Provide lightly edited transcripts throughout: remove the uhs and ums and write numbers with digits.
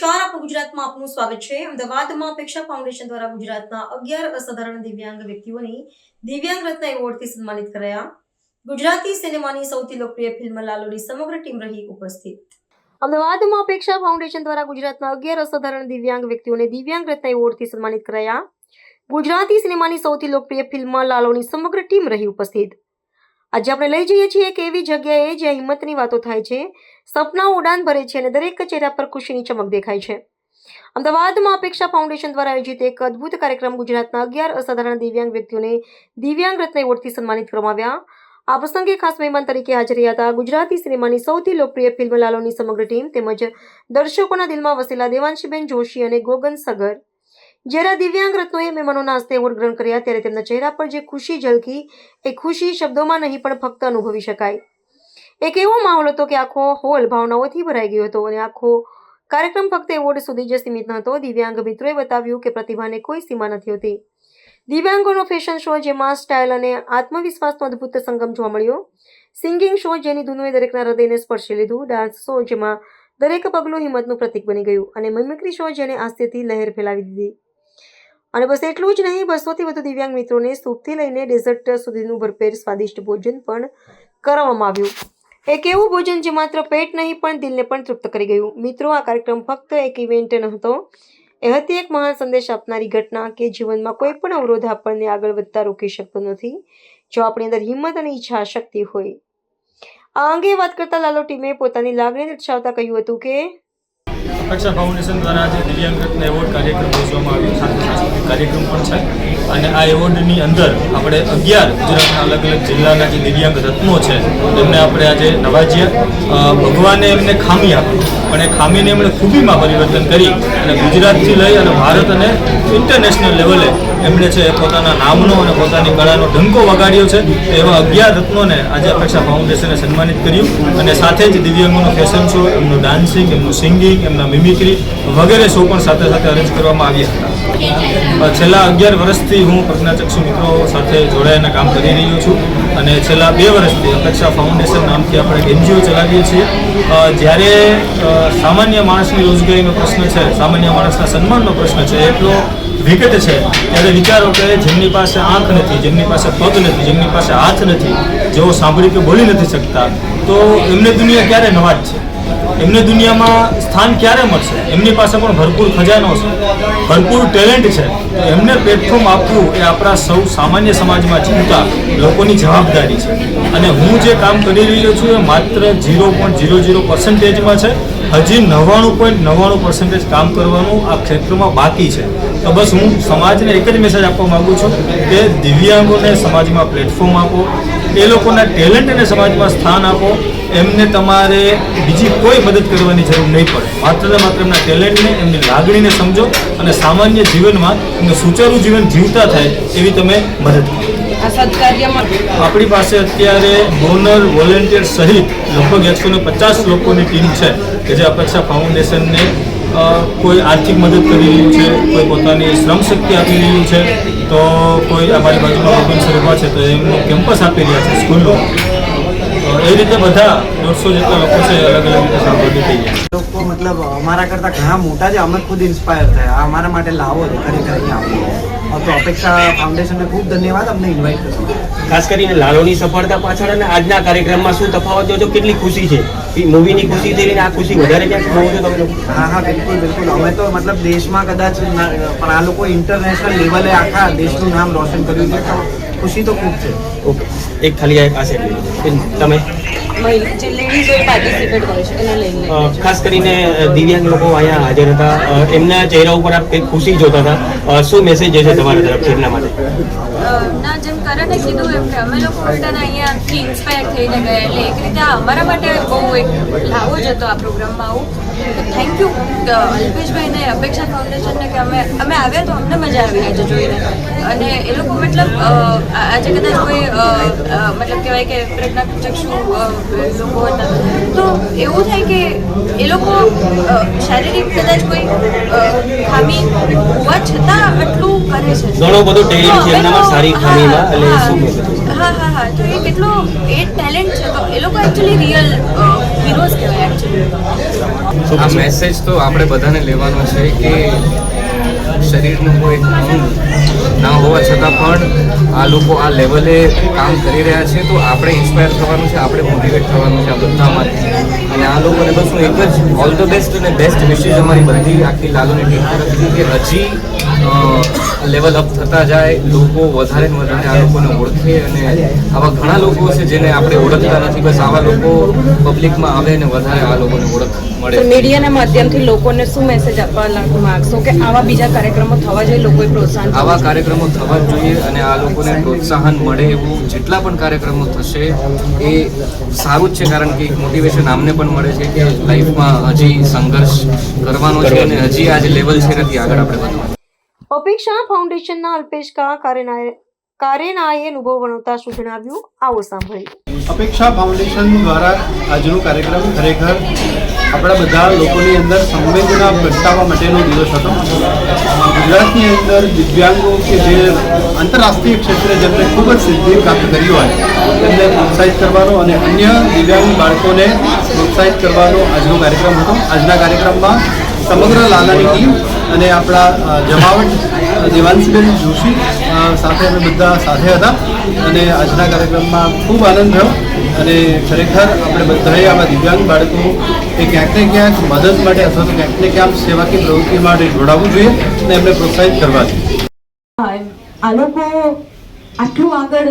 નમસ્કાર, આપણું ગુજરાતમાં આપનું સ્વાગત છે। અમદાવાદમાં અપેક્ષા ફાઉન્ડેશન દ્વારા ગુજરાતના 11 અસાધારણ દિવ્યાંગ વ્યક્તિઓની દિવ્યાંગ રત્ન એવોર્ડથી સન્માનિત કરાયા। ગુજરાતી સિનેમાની સૌથી લોકપ્રિય ફિલ્મ લાલોની સમગ્ર ટીમ રહી ઉપસ્થિત। અમદાવાદમાં અપેક્ષા ફાઉન્ડેશન દ્વારા ગુજરાતના 11 અસાધારણ દિવ્યાંગ વ્યક્તિઓને દિવ્યાંગ રત્ન એવોર્ડથી સન્માનિત કરાયા। ગુજરાતી સિનેમાની સૌથી લોકપ્રિય ફિલ્મ લાલોની સમગ્ર ટીમ રહી ઉપસ્થિત। આજે આપણે લઈ જઈએ છીએ એક એવી જગ્યાએ જ્યાં હિંમતની વાતો થાય છે, સપનાઓ ઉડાન ભરે છે અને દરેક ચહેરા પર ખુશીની ચમક દેખાય છે। અમદાવાદમાં અપેક્ષા ફાઉન્ડેશન દ્વારા આયોજિત એક અદ્ભુત કાર્યક્રમ ગુજરાતના 11 અસાધારણ દિવ્યાંગ વ્યક્તિઓને દિવ્યાંગ રત્ન એવોર્ડથી સન્માનિત કરવામાં આવ્યા। આ પ્રસંગે ખાસ મહેમાન તરીકે હાજર રહ્યા હતા ગુજરાતી સિનેમાની સૌથી લોકપ્રિય ફિલ્મ લાલોની સમગ્ર ટીમ તેમજ દર્શકોના દિલમાં વસેલા દેવાંશીબેન જોશી અને ગોગન સગર। જ્યારે દિવ્યાંગ રત્નોએ મહેમાનોના હસ્તે એવોર્ડ ગ્રહણ કર્યા ત્યારે તેમના ચહેરા પર જે ખુશી ઝલકી એ ખુશી શબ્દોમાં નહીં પણ ફક્ત અનુભવી શકાય। એક એવો માહોલ હતો કે આખો હોલ ભાવનાઓથી ભરાઈ ગયો હતો અને આખો કાર્યક્રમ ફક્ત એવોર્ડ સુધી જ સીમિત ન હતો। દિવ્યાંગ મિત્રોએ બતાવ્યું કે પ્રતિભાને કોઈ સીમા નથી હોતી। દિવ્યાંગોનો ફેશન શો જેમાં સ્ટાઇલ અને આત્મવિશ્વાસનો અદ્ભુત સંગમ જોવા મળ્યો। સિંગિંગ શો જેની ધૂનોએ દરેકના હૃદયને સ્પર્શી લીધું। ડાન્સ શો જેમાં દરેક પગલું હિંમતનું પ્રતીક બની ગયું અને મિમિક્રી શો જેને હાસ્યથી લહેર ફેલાવી દીધી। અને બસ એટલું જ નહીં, 200થી વધુ દિવ્યાંગ મિત્રોને સૂપથી લઈને ડેઝર્ટ સુધીનું ભરપેર સ્વાદિષ્ટ ભોજન પણ કરવામાં આવ્યું। એક એવું ભોજન જે માત્ર પેટ નહીં પણ દિલને પણ તૃપ્ત કરી ગયું। મિત્રો, આ કાર્યક્રમ ફક્ત એક ઇવેન્ટ ન હતો, એ હતી એક મહાન સંદેશ આપનારી ઘટના કે જીવનમાં કોઈ પણ અવરોધ આપણને આગળ વધતા રોકી શકતો નથી જો આપણી અંદર હિંમત અને ઈચ્છા શક્તિ હોય। આ અંગે વાત કરતા લાલો ટીમે પોતાની લાગણી દર્શાવતા કહ્યું હતું કે અપેક્ષા ફાઉન્ડેશન દ્વારા આજે દિવ્યાંગ રત્ન એવોર્ડ કાર્યક્રમ યોજવામાં આવ્યો, સાંસ્કૃતિક કાર્યક્રમ પણ છે અને આ એવોર્ડની અંદર આપણે 11 ગુજરાતના અલગ અલગ જિલ્લાના જે દિવ્યાંગ રત્નો છે તેમને આપણે આજે નવાજ્યા। ભગવાને એમને ખામી આપી પણ એ ખામીને એમણે ખૂબીમાં પરિવર્તન કરી અને ગુજરાતથી લઈ અને ભારત અને ઇન્ટરનેશનલ લેવલે એમણે છે પોતાના નામનો અને પોતાની કળાનો ડંકો વગાડ્યો છે। એવા 11 રત્નોને આજે અપેક્ષા ફાઉન્ડેશને સન્માનિત કર્યું અને સાથે જ દિવ્યાંગોનો ફેશન શો, એમનું ડાન્સિંગ, એમનું સિંગિંગ, એમના મિમિક્રી વગેરે શો પણ સાથે સાથે અરેન્જ કરવામાં આવ્યા હતા। છેલ્લા 11 વર્ષથી હું પ્રજ્ઞાચક્ષુ મિત્રો સાથે જોડાઈને કામ કરી રહ્યો છું અને છેલ્લા 2 વર્ષથી અપેક્ષા ફાઉન્ડેશન નામથી આપણે એક NGO ચલાવીએ છીએ। જ્યારે સામાન્ય માણસની રોજગારીનો પ્રશ્ન છે, સામાન્ય માણસના સન્માનનો પ્રશ્ન છે, એટલો વિકટ છે ત્યારે વિચારો કે જેમની પાસે આંખ નથી, જેમની પાસે પગ નથી, જેમની પાસે હાથ નથી, જેઓ સાંભળી કે બોલી નથી શકતા, તો એમને દુનિયા ક્યારે નવાજ છે, એમને દુનિયામાં સ્થાન ક્યારે મળશે? એમની પાસે પણ ભરપૂર ખજાનો છે, ભરપૂર ટેલેન્ટ છે, તો એમને પ્લેટફોર્મ આપવું એ આપણા સૌ સામાન્ય સમાજમાં જીવતા લોકોની જવાબદારી છે અને હું જે કામ કરી રહ્યો છું એ માત્ર 0.00% છે। હજી 99.99% કામ કરવાનું આ ક્ષેત્રમાં બાકી છે। તો બસ હું સમાજને એક જ મેસેજ આપવા માગું છું કે દિવ્યાંગોને સમાજમાં પ્લેટફોર્મ આપો, એ લોકોના ટેલેન્ટને સમાજમાં સ્થાન આપો। એમને તમારે બીજી કોઈ મદદ કરવાની જરૂર નહીં પડે, માત્ર ને માત્ર એમના ટેલેન્ટને, એમની લાગણીને સમજો અને સામાન્ય જીવનમાં એમને સુચારું જીવન જીવતા થાય એવી તમે મદદ કરો। આ સત્કાર્યમાં આપણી પાસે અત્યારે ડોનર, વોલેન્ટિયર સહિત લગભગ 150 લોકોની ટીમ છે કે જે અપેક્ષા ફાઉન્ડેશનને કોઈ આર્થિક મદદ કરી રહ્યું છે, કોઈ પોતાની શ્રમ શક્તિ આપી રહ્યું છે, તો કોઈ અમારી બાજુમાં ઓપન સર્વા છે તો એમનું કેમ્પસ આપી રહ્યા છે સ્કૂલનો। એ રીતે બધા 150 જેટલા લોકો છે અલગ અલગ રીતે સહભાગી થઈ ગયા લોકો મતલબ અમારા કરતાં ઘણા મોટા છે, અમે ખુદ ઇન્સ્પાયર થયા। અમારા માટે લાવો છે ખરેખર અહીંયા આવો તો અપેક્ષા ફાઉન્ડેશનને ખૂબ ધન્યવાદ અમને ઇન્વાઇટ કર્યું। ખાસ કરીને લાલોની સફળતા પાછળ અને આજના કાર્યક્રમમાં શું તફાવત જોજો, કેટલી ખુશી છે? મૂવીની ખુશી થઈ ને આ ખુશી વધારે ક્યાંક જોવો છો તમે લોકો? હા, બિલકુલ બિલકુલ। અમે તો મતલબ દેશમાં કદાચ પણ આ લોકો ઇન્ટરનેશનલ લેવલે આખા દેશનું નામ રોશન કર્યું છે, તો ખુશી તો ખૂબ છે। ઓકે, એક ખાલી આ પાસે તમે ખાસ કરીને દિવ્યાંગ લોકો અહીંયા હાજર હતા, એમના ચહેરા ઉપર આપ કંઈક ખુશી જોતા હતા, શું મેસેજ છે તમારા તરફથી એમના માટે? ના, જેમ કરણે કીધું એમ કે અમે લોકો પોતાના અહીંયાથી ઇન્સ્પાયર થઈને ગયા, એટલે એક રીતે અમારા માટે બહુ એક લાવો જ હતો આ પ્રોગ્રામમાં આવું। તો થેન્ક યુ અલ્પેશભાઈને, અપેક્ષા ફાઉન્ડેશનને કે અમે આવ્યા તો અમને મજા આવી આજે જોઈને। અને એ લોકો મતલબ આજે કદાચ કોઈ મતલબ કહેવાય કે પ્રજ્ઞાચક્ષુ લોકો હતા તો એવું થાય કે એ લોકો શારીરિક કદાચ કોઈ ખામી હોવા છતાં આટલું કરે છે, ઘણો બધો ટેલેન્ટ છે એમનામાં સારી ખામીમાં, એટલે શું હા તો એ કેટલો એ ટેલેન્ટ છે તો એ લોકો એકચ્યુઅલી રિયલ હીરોઝ કહેવાય એકચ્યુઅલી. આ મેસેજ તો આપણે બધાને લેવાનો છે કે શરીરનું કોઈ અંગ ના હોવા છતાં પણ આ લોકો આ લેવલે કામ કરી રહ્યા છે તો આપણે ઇન્સ્પાયર થવાનું છે, આપણે મોટિવેટ થવાનું છે આ બધામાંથી. અને આ લોકોને બસ હું એક જ ઓલ ધ બેસ્ટ અને બેસ્ટ વિશેષ અમારી બધી આખી લાલોની ટીમ તરફથી કે હજી લેવલ અપ થતા જાય, લોકો વધારે ને વધારે આ લોકોને ઓળખે અને આવા ઘણા લોકો છે જેને આપણે ઓળખતા નથી, બસ આવા લોકો પબ્લિકમાં આવે ને વધારે આ લોકોને ઓળખ મળે. મીડિયાના માધ્યમથી લોકોને શું મેસેજ આપવા માંગશો કે આવા બીજા કાર્યક્રમો થવા જોઈએ, લોકોએ પ્રોત્સાહન આવા કાર્યક્રમો થવા જ જોઈએ અને આ લોકોને પ્રોત્સાહન મળે એવું જેટલા પણ કાર્યક્રમો થશે એ સારું જ છે, કારણ કે એક મોટિવેશન આમને પણ મળે છે કે લાઈફમાં હજી સંઘર્ષ કરવાનો છે અને હજી આ જે લેવલ છે નથી આગળ આપણે વધવાનું. અપેક્ષા ફાઉન્ડેશનના અલ્પેશ કારેનાએ અનુભવ વર્ણવતા શું જણાવ્યું, આવો સાંભળીએ. અપેક્ષા ફાઉન્ડેશન દ્વારા આજનો કાર્યક્રમ ખરેખર આપણા બધા લોકોની અંદર સંવેદના પ્રગટાવવા માટેનો દિવસ હતો. ગુજરાતની અંદર દિવ્યાંગો કે જે આંતરરાષ્ટ્રીય ક્ષેત્રે જેમણે ખૂબ જ સિદ્ધિ પ્રાપ્ત કરી હોય તેમને પ્રોત્સાહિત કરવાનો અને અન્ય દિવ્યાંગ બાળકોને પ્રોત્સાહિત કરવાનો આજનો કાર્યક્રમ હતો. આજના કાર્યક્રમમાં સમગ્ર લાલાની ટીમ અને આપણા જમાવટ દેવાંશીબેન જોશી સાથે અમે બધા સાથે હતા અને આજના કાર્યક્રમમાં ખૂબ આનંદ થયો અને ખરેખર આપણે બધાએ આવા દિવ્યાંગ બાળકો એ ક્યાંક ને ક્યાંક મદદ માટે અથવા તો ક્યાંક ને ક્યાંક સેવાકીય પ્રવૃત્તિ માટે જોડાવવું જોઈએ અને એમને પ્રોત્સાહિત કરવા જોઈએ. આ લોકો આટલું આગળ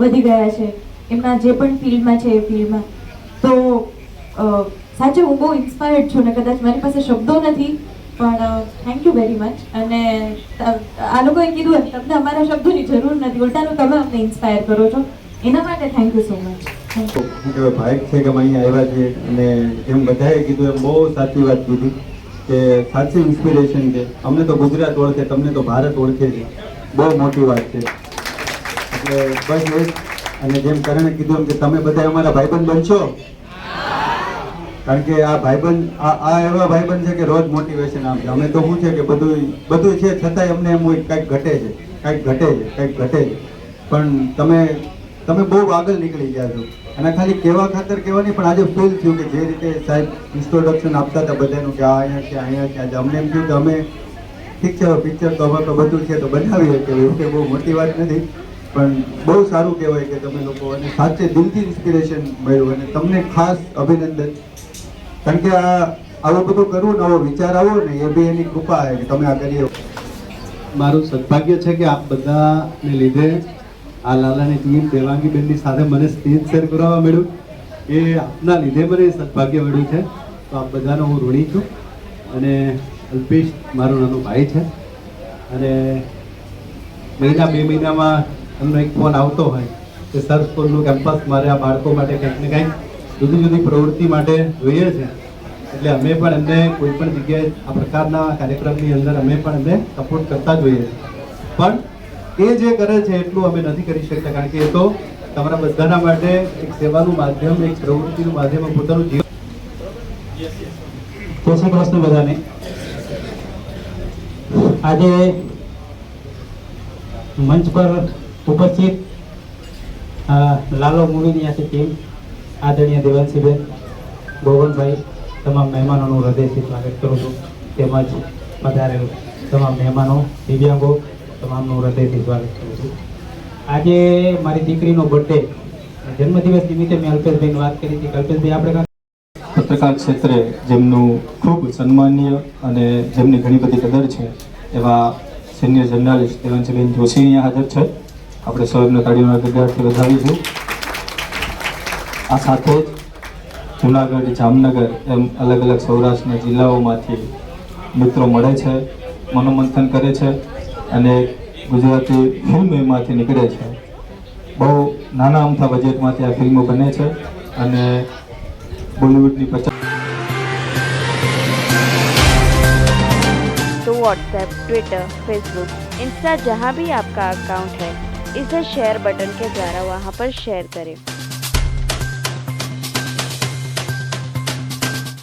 વધી ગયા છે એમના જે પણ ફિલ્ડમાં છે એ ફિલ્ડમાં, તો સાચે હું બહુ ઇન્સ્પાયર્ડ છું ને કદાચ મારી પાસે શબ્દો નથી પણ થેન્ક યુ વેરી મચ. અને આ લોકોએ કીધું એમ તમને અમારા શબ્દોની જરૂર નથી, ઉલટાનું તમે અમને ઇન્સ્પાયર કરો છો, એના માટે થેન્ક યુ સો મચ. ભાઈ છે કે અમે અહીંયા આવ્યા છીએ અને જેમ બધાએ કીધું એમ બહુ સાચી વાત કીધી કે સાચી ઇન્સ્પિરેશન છે. અમને તો ગુજરાત ઓળખે, તમને તો ભારત ઓળખે છે, બહુ મોટી વાત છે. એટલે બસ એ જ. અને જેમ કરણે કીધું એમ કે તમે બધા અમારા ભાઈબંધ બનશો, કારણ કે આ ભાઈબંધ આ એવા ભાઈબંધ છે કે રોજ મોટિવેશન આપે. અમે તો શું છે કે બધું છે છતાંય અમને એમ હોય કંઈક ઘટે છે, કંઈક ઘટે છે, પણ તમે બહુ આગળ નીકળી ગયા છો. અને ખાલી કહેવા ખાતર કહેવાની પણ આજે ફીલ થયું કે જે રીતે સાહેબ ઇન્ટ્રોડક્શન આપતા હતા બધાનું કે આ અહીંયા છે આજે અમને એમ થયું કે અમે ઠીક છે પિક્ચર તો હવે તો બધું છે તો બનાવીએ કે એવું કે બહુ મોટી વાત નથી, પણ બહુ સારું કહેવાય કે તમે લોકો અને સાચે દિલથી ઇન્સ્પિરેશન મળ્યું અને તમને ખાસ અભિનંદન. કારણ કે આવું બધું કરવું ને આવો વિચાર આવો ને એ બી એની કૃપા છે કે તમે આ કરીએ. મારું સદભાગ્ય છે કે આપ બધાને લીધે આ લાલાની ટીમ દેવાંગીબેનની સાથે મને સ્ટેજ શેર કરવા મળ્યું, એ આપના લીધે મને સદભાગ્ય મળ્યું છે. તો આપ બધાનો હું ઋણી છું. અને અલ્પેશ મારો નાનો ભાઈ છે અને મહિના 2 મહિનામાં એમનો એક ફોન આવતો હોય કે સર સ્કૂલનું કેમ્પસ મારે આ બાળકો માટે કંઈક ને કંઈક જુદી જુદી પ્રવૃત્તિ માટે જોઈએ છે. એટલે અમે પણ એમને કોઈ પણ જગ્યાએ આ પ્રકારના કાર્યક્રમની અંદર અમે પણ એમને સપોર્ટ કરતા જ હોઈએ છીએ. પણ એ જે કરે છે એટલું અમે નથી કરી શકતા, કારણ કે એ તો તમારા બધાના માટે એક સેવાનું માધ્યમ, એક પ્રવૃત્તિનું માધ્યમ, પોતાનું જીવન. જય શ્રી કૃષ્ણ બધાને. આજે મંચ પર ઉપસ્થિત લાલો મૂવીની આખી ટીમ, આદરણીય દેવાંશીબેન, ભુવનભાઈ, તમામ મહેમાનોનું હૃદયથી સ્વાગત કરું છું. તેમજ પધારેલ તમામ મહેમાનો, દિવ્યાંગો, તમામનું હૃદયથી સ્વાગત કરું છું. આજે મારી દીકરીનો બર્થડે, જન્મદિવસ નિમિત્તે મેં અલ્પેશભાઈની વાત કરી હતી કે અલ્પેશભાઈ આપણે પત્રકાર ક્ષેત્રે જેમનું ખૂબ સન્માનીય અને જેમની ઘણી બધી કદર છે એવા સિનિયર જર્નાલિસ્ટ દેવાંશીબેન જોશી અહીંયા હાજર છે. આપણે સૌ એમને તાળીઓના ગગડાટથી વધાવીશું. આ સાથે જ જુનાગઢ, જામનગર એમ અલગ અલગ સૌરાષ્ટ્રના જિલ્લાઓમાંથી મિત્રો મળે છે, મનોમંથન કરે છે અને ગુજરાતી ફિલ્મ એમાંથી નીકળે છે. બહુ નાના અમથા બજેટમાંથી આ ફિલ્મો બને છે અને बॉलीवुड की 50। तो व्हाट्सएप, ट्विटर, फेसबुक, इंस्टा जहाँ भी आपका अकाउंट है इसे शेयर बटन के द्वारा वहाँ पर शेयर करें।